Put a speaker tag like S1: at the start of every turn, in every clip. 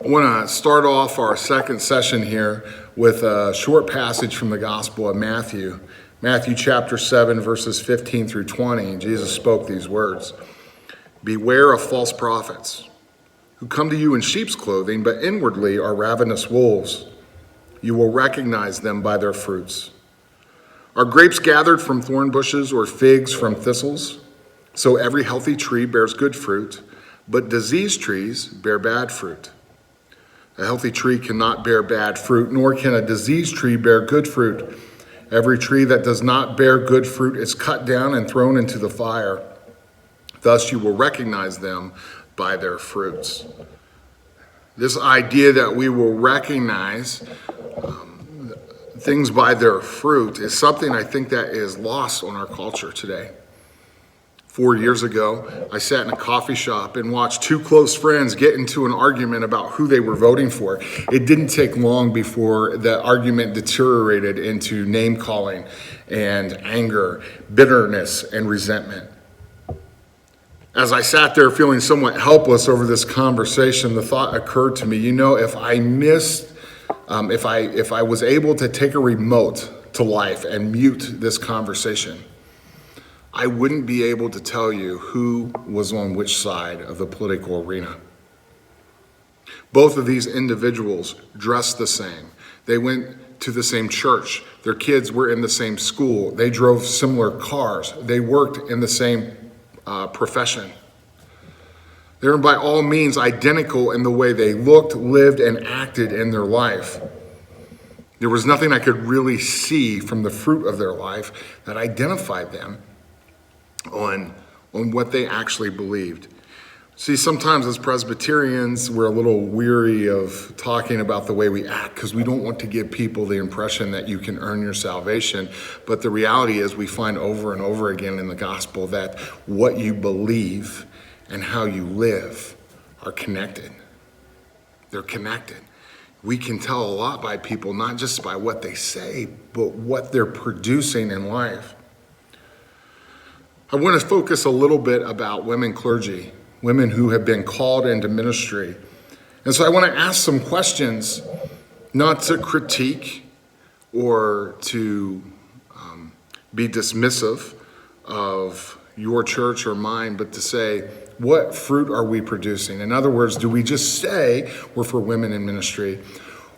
S1: I want to start off our second session here with a short passage from the Gospel of Matthew. Matthew chapter 7, verses 15 through 20. Jesus spoke these words. Beware of false prophets who come to you in sheep's clothing, but inwardly are ravenous wolves. You will recognize them by their fruits. Are grapes gathered from thorn bushes or figs from thistles? So every healthy tree bears good fruit, but diseased trees bear bad fruit. A healthy tree cannot bear bad fruit, nor can a diseased tree bear good fruit. Every tree that does not bear good fruit is cut down and thrown into the fire. Thus you will recognize them by their fruits. This idea that we will recognize things by their fruit is something I think that is lost on our culture today. 4 years ago, I sat in a coffee shop and watched two close friends get into an argument about who they were voting for. It didn't take long before the argument deteriorated into name calling and anger, bitterness, and resentment. As I sat there feeling somewhat helpless over this conversation, the thought occurred to me, if I was able to take a remote to life and mute this conversation, I wouldn't be able to tell you who was on which side of the political arena. Both of these individuals dressed the same. They went to the same church. Their kids were in the same school. They drove similar cars. They worked in the same profession. They were by all means identical in the way they looked, lived, and acted in their life. There was nothing I could really see from the fruit of their life that identified them on what they actually believed. See, sometimes as Presbyterians, we're a little weary of talking about the way we act because we don't want to give people the impression that you can earn your salvation. But the reality is we find over and over again in the gospel that what you believe and how you live are connected. They're connected. We can tell a lot by people, not just by what they say, but what they're producing in life. I want to focus a little bit about women clergy, women who have been called into ministry. And so I want to ask some questions, not to critique or to be dismissive of your church or mine, but to say, what fruit are we producing? In other words, do we just say we're for women in ministry,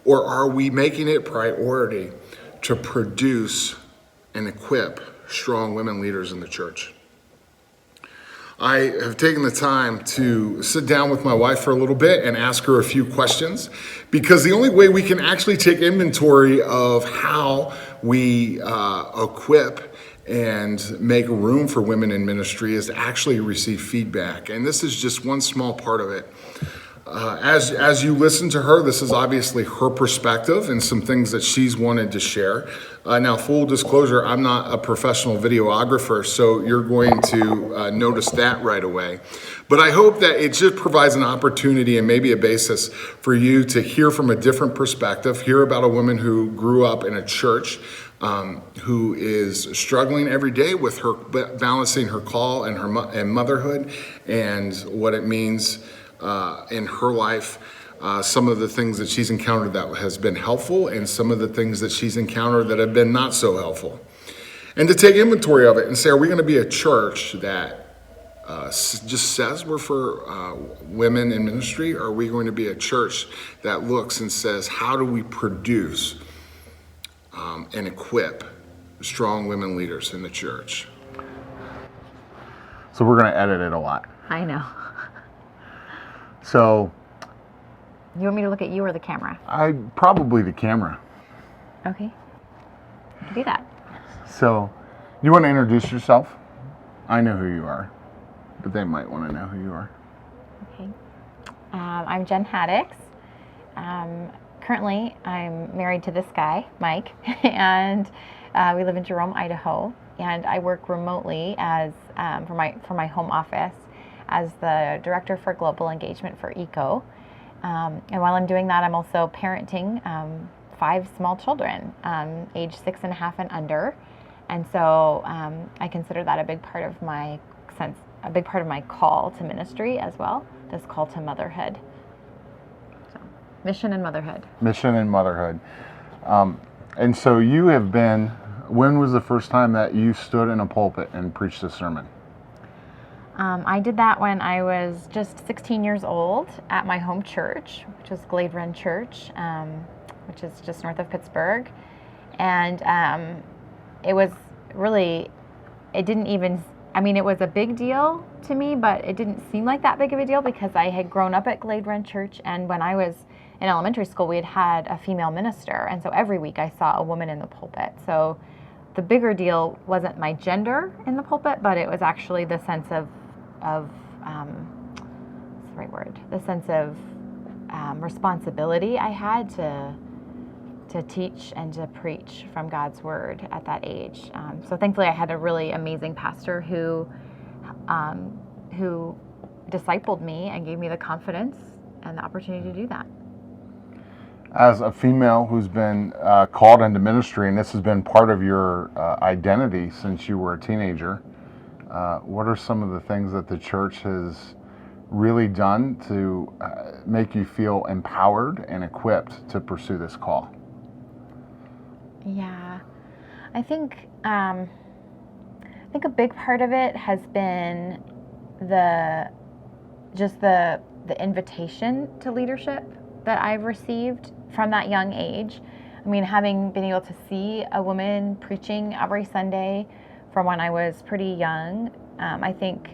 S1: or are we making it priority to produce and equip strong women leaders in the church? I have taken the time to sit down with my wife for a little bit and ask her a few questions, because the only way we can actually take inventory of how we equip and make room for women in ministry is to actually receive feedback. And this is just one small part of it. As you listen to her, this is obviously her perspective and some things that she's wanted to share. Now, full disclosure, I'm not a professional videographer, so you're going to notice that right away. But I hope that it just provides an opportunity and maybe a basis for you to hear from a different perspective, hear about a woman who grew up in a church, who is struggling every day with her balancing her call and her motherhood and what it means in her life, some of the things that she's encountered that has been helpful and some of the things that she's encountered that have been not so helpful. And to take inventory of it and say, are we going to be a church that just says we're for women in ministry, or are we going to be a church that looks and says, how do we produce and equip strong women leaders in the church?
S2: So we're going to edit it a lot.
S3: I know.
S2: So
S3: you want me to look at you or the camera?
S2: Probably the camera.
S3: Okay. I can do that.
S2: So, you want to introduce yourself? I know who you are, but they might want to know who you are.
S3: Okay. I'm Jen Haddox. Currently, I'm married to this guy, Mike, and we live in Jerome, Idaho. And I work remotely as for my home office as the Director for Global Engagement for ECO. And while I'm doing that, I'm also parenting 5 small children, age 6.5 and under. And so I consider that a big part of my call to ministry as well, this call to motherhood. So. Mission and motherhood.
S2: Mission and motherhood. And so you have been, when was the first time that you stood in a pulpit and preached a sermon?
S3: I did that when I was just 16 years old at my home church, which is Glade Run Church, which is just north of Pittsburgh. And it was really, it didn't even, I mean, it was a big deal to me, but it didn't seem like that big of a deal because I had grown up at Glade Run Church, and when I was in elementary school, we had a female minister, and so every week I saw a woman in the pulpit. So the bigger deal wasn't my gender in the pulpit, but it was actually the sense of what's the right word? The sense of responsibility I had to teach and to preach from God's word at that age. So thankfully, I had a really amazing pastor who discipled me and gave me the confidence and the opportunity to do that.
S2: As a female who's been called into ministry, and this has been part of your identity since you were a teenager, what are some of the things that the church has really done to make you feel empowered and equipped to pursue this call?
S3: Yeah, I think a big part of it has been the invitation to leadership that I've received from that young age. I mean, having been able to see a woman preaching every Sunday from when I was pretty young, I think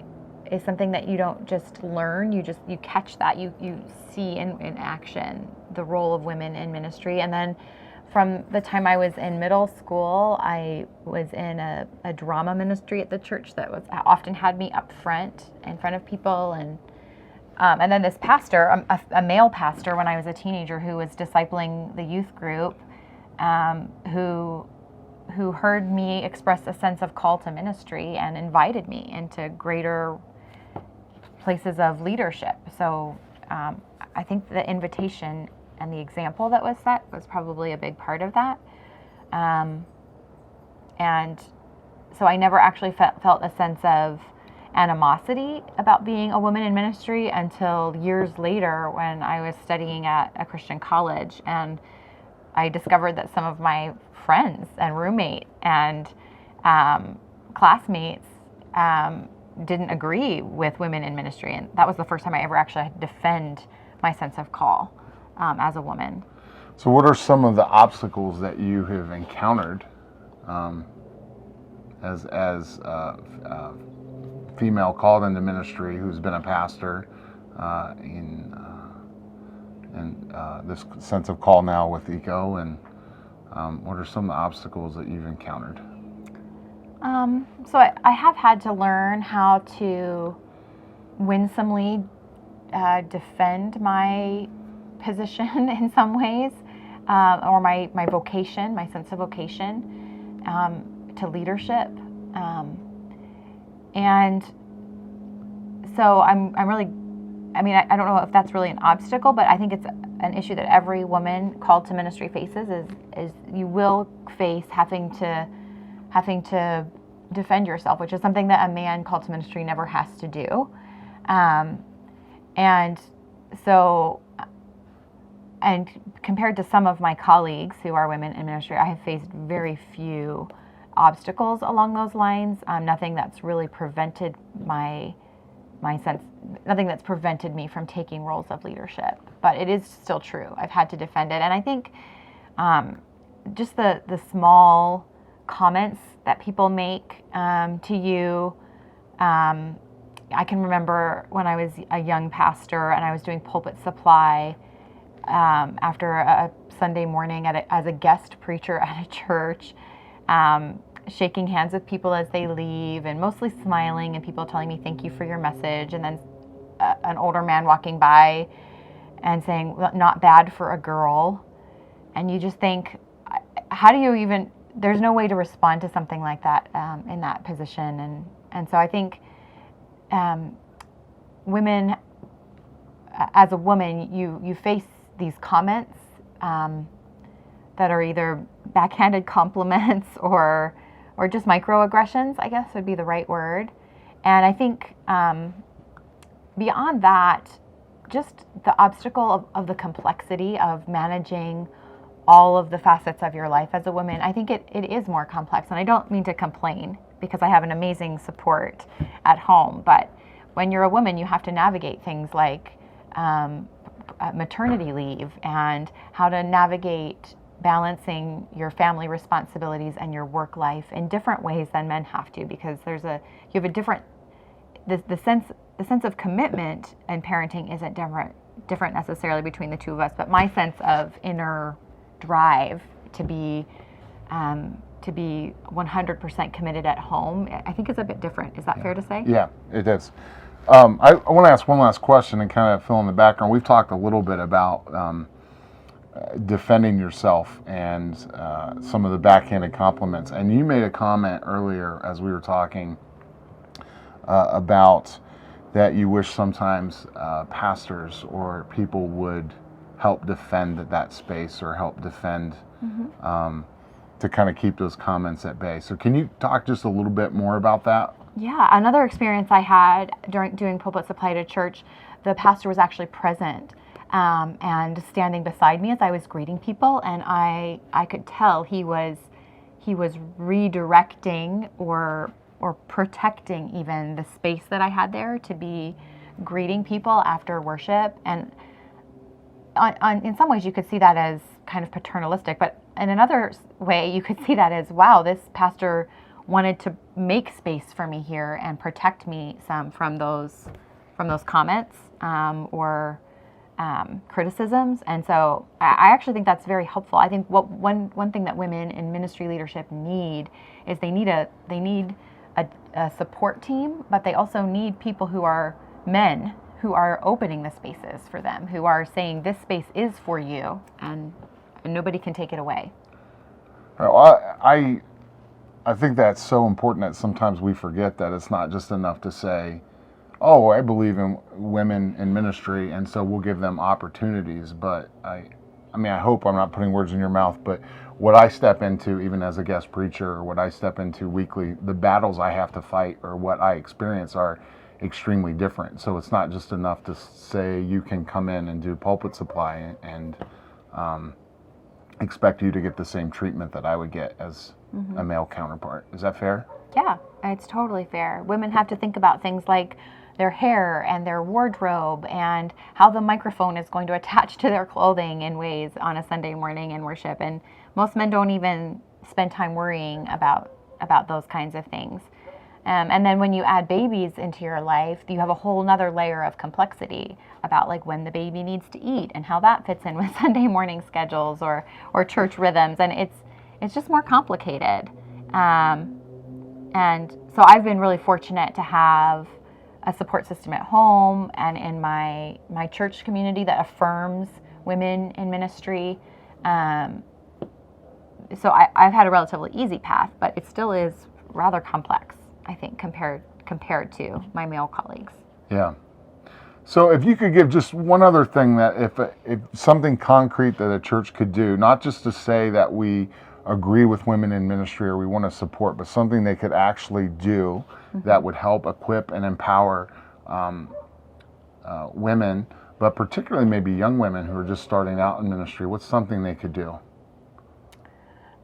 S3: is something that you don't just learn, you catch that, you see in action the role of women in ministry. And then from the time I was in middle school, I was in a drama ministry at the church that often had me up front, in front of people, and then this pastor, a male pastor when I was a teenager who was discipling the youth group, who heard me express a sense of call to ministry and invited me into greater places of leadership. So I think the invitation and the example that was set was probably a big part of that. And so I never actually felt a sense of animosity about being a woman in ministry until years later when I was studying at a Christian college, and I discovered that some of my friends and roommate and classmates didn't agree with women in ministry, and that was the first time I ever actually had to defend my sense of call as a woman.
S2: So what are some of the obstacles that you have encountered as a female called into ministry who's been a pastor in this sense of call now with ECO, and what are some of the obstacles that you've encountered?
S3: So I have had to learn how to winsomely defend my position in some ways, or my vocation, my sense of vocation to leadership. And so I'm really, I mean, I don't know if that's really an obstacle, but I think it's an issue that every woman called to ministry faces is you will face having to defend yourself, which is something that a man called to ministry never has to do. And so, and compared to some of my colleagues who are women in ministry, I have faced very few obstacles along those lines. Nothing that's really prevented nothing that's prevented me from taking roles of leadership. But it is still true. I've had to defend it. And I think just the small comments that people make to you. I can remember when I was a young pastor and I was doing pulpit supply after a Sunday morning as a guest preacher at a church, shaking hands with people as they leave and mostly smiling, and people telling me thank you for your message, and then an older man walking by and saying, well, not bad for a girl. And you just think, how do you even, there's no way to respond to something like that in that position. And so I think women, as a woman, you face these comments that are either backhanded compliments or just microaggressions, I guess would be the right word. And I think beyond that, just the obstacle of the complexity of managing all of the facets of your life as a woman. I think it is more complex, and I don't mean to complain because I have an amazing support at home, but when you're a woman, you have to navigate things like maternity leave and how to navigate balancing your family responsibilities and your work life in different ways than men have to, because you have a different the sense of commitment and parenting isn't different necessarily between the two of us, but my sense of inner drive to be 100% committed at home, I think is a bit different. Is that fair to say?
S2: Yeah, it is. I want to ask one last question and kind of fill in the background. We've talked a little bit about defending yourself and some of the backhanded compliments. And you made a comment earlier as we were talking about that you wish sometimes pastors or people would help defend that space or help defend to kind of keep those comments at bay. So can you talk just a little bit more about that?
S3: Yeah, another experience I had during doing pulpit supply at a church, the pastor was actually present and standing beside me as I was greeting people, and I could tell he was redirecting or protecting even the space that I had there to be greeting people after worship. And in some ways you could see that as kind of paternalistic, but in another way you could see that as, wow, this pastor wanted to make space for me here and protect me some from those comments or criticisms. And so I actually think that's very helpful. I think one thing that women in ministry leadership need is they need a support team, but they also need people who are men who are opening the spaces for them, who are saying this space is for you and nobody can take it away.
S2: Well, I think that's so important that sometimes we forget that it's not just enough to say, oh, I believe in women in ministry, and so we'll give them opportunities. But I hope I'm not putting words in your mouth, but what I step into, even as a guest preacher, or what I step into weekly, the battles I have to fight or what I experience are extremely different. So it's not just enough to say you can come in and do pulpit supply and expect you to get the same treatment that I would get as a male counterpart. Is that fair?
S3: Yeah, it's totally fair. Women have to think about things like their hair and their wardrobe and how the microphone is going to attach to their clothing in ways on a Sunday morning in worship. And most men don't even spend time worrying about those kinds of things. And then when you add babies into your life, you have a whole nother layer of complexity about like when the baby needs to eat and how that fits in with Sunday morning schedules or church rhythms. And it's just more complicated. And so I've been really fortunate to have a support system at home and in my church community that affirms women in ministry. So I've had a relatively easy path, but it still is rather complex, I think, compared to my male colleagues.
S2: Yeah. So if you could give just one other thing that if something concrete that a church could do, not just to say that we agree with women in ministry or we want to support, but something they could actually do that would help equip and empower women, but particularly maybe young women who are just starting out in ministry, what's something they could do?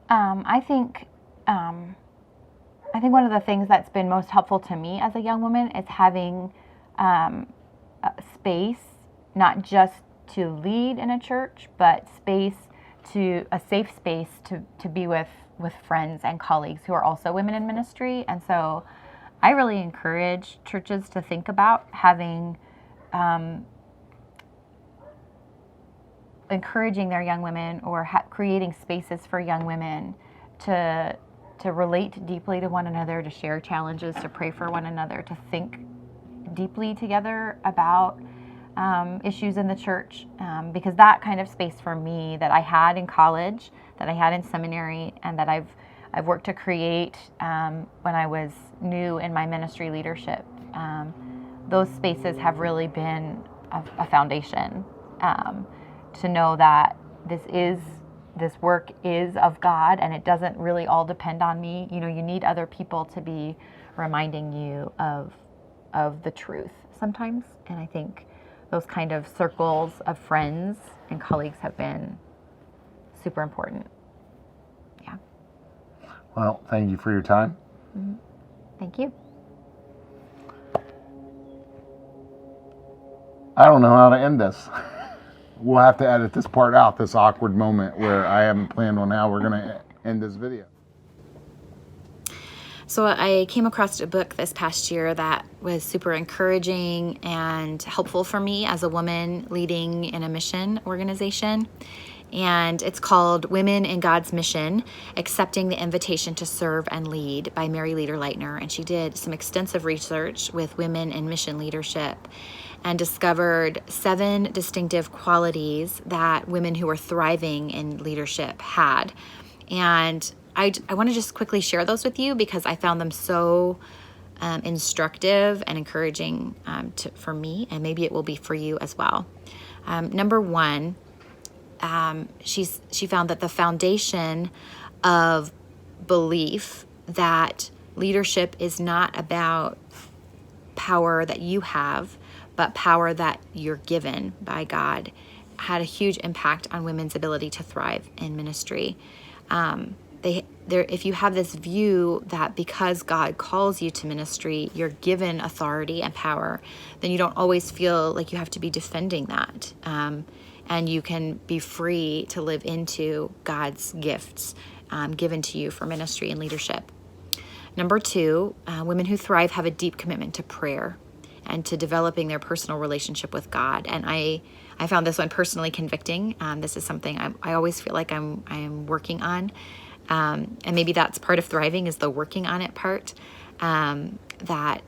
S3: I think one of the things that's been most helpful to me as a young woman is having a space, not just to lead in a church, but a safe space to be with friends and colleagues who are also women in ministry. And so I really encourage churches to think about having encouraging their young women or creating spaces for young women to relate deeply to one another, to share challenges, to pray for one another, to think deeply together about issues in the church, because that kind of space for me that I had in college, that I had in seminary, and that I've worked to create when I was new in my ministry leadership, those spaces have really been a foundation to know that this work is of God and it doesn't really all depend on me. You know, you need other people to be reminding you of the truth sometimes, and I think those kind of circles of friends and colleagues have been super important. Yeah.
S2: Well, thank you for your time.
S3: Thank you.
S2: I don't know how to end this. We'll have to edit this part out, this awkward moment where I haven't planned on how we're going to end this video.
S3: So I came across a book this past year that was super encouraging and helpful for me as a woman leading in a mission organization. And it's called Women in God's Mission, Accepting the Invitation to Serve and Lead by Mary Leader Leitner. And she did some extensive research with women in mission leadership and discovered 7 distinctive qualities that women who were thriving in leadership had. And I want to just quickly share those with you because I found them so instructive and encouraging for me, and maybe it will be for you as well. Number 1, she found that the foundation of belief that leadership is not about power that you have, but power that you're given by God had a huge impact on women's ability to thrive in ministry. If you have this view that because God calls you to ministry, you're given authority and power, then you don't always feel like you have to be defending that. And you can be free to live into God's gifts given to you for ministry and leadership. Number 2, women who thrive have a deep commitment to prayer and to developing their personal relationship with God. And I found this one personally convicting. This is something I always feel like I'm working on. And maybe that's part of thriving is the working on it part, that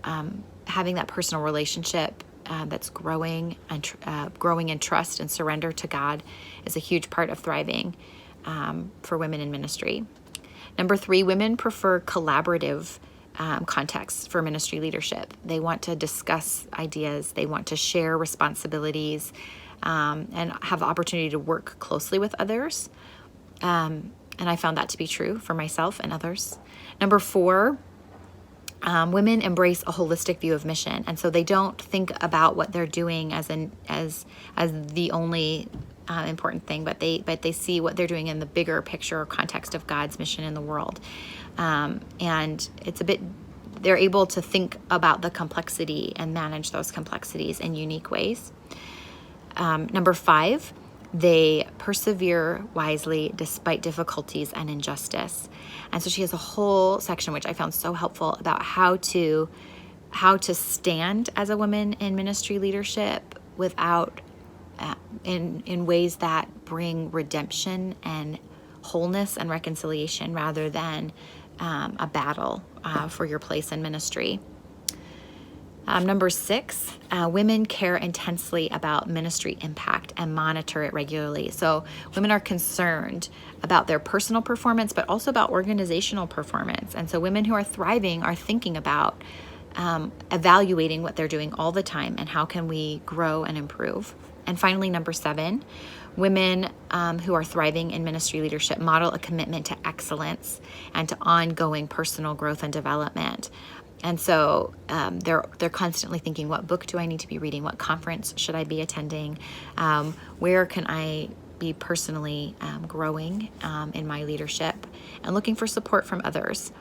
S3: having that personal relationship that's growing in trust and surrender to God is a huge part of thriving for women in ministry. Number 3, women prefer collaborative contexts for ministry leadership. They want to discuss ideas. They want to share responsibilities and have the opportunity to work closely with others. And I found that to be true for myself and others. Number 4, women embrace a holistic view of mission, and so they don't think about what they're doing as the only important thing, but they see what they're doing in the bigger picture or context of God's mission in the world. And they're able to think about the complexity and manage those complexities in unique ways. Number 5, they persevere wisely despite difficulties and injustice. And so she has a whole section, which I found so helpful, about how to stand as a woman in ministry leadership without in ways that bring redemption and wholeness and reconciliation rather than a battle for your place in ministry. Number 6, women care intensely about ministry impact and monitor it regularly. So women are concerned about their personal performance, but also about organizational performance. And so women who are thriving are thinking about evaluating what they're doing all the time and how can we grow and improve. And finally, number 7, women who are thriving in ministry leadership model a commitment to excellence and to ongoing personal growth and development. And so they're constantly thinking, what book do I need to be reading? What conference should I be attending? Where can I be personally growing in my leadership? And looking for support from others.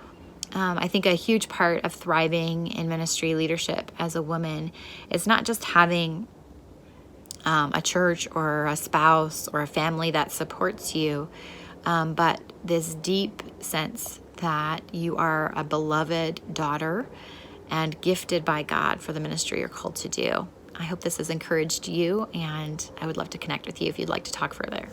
S3: I think a huge part of thriving in ministry leadership as a woman is not just having a church or a spouse or a family that supports you, but this deep sense that you are a beloved daughter and gifted by God for the ministry you're called to do. I hope this has encouraged you, and I would love to connect with you if you'd like to talk further.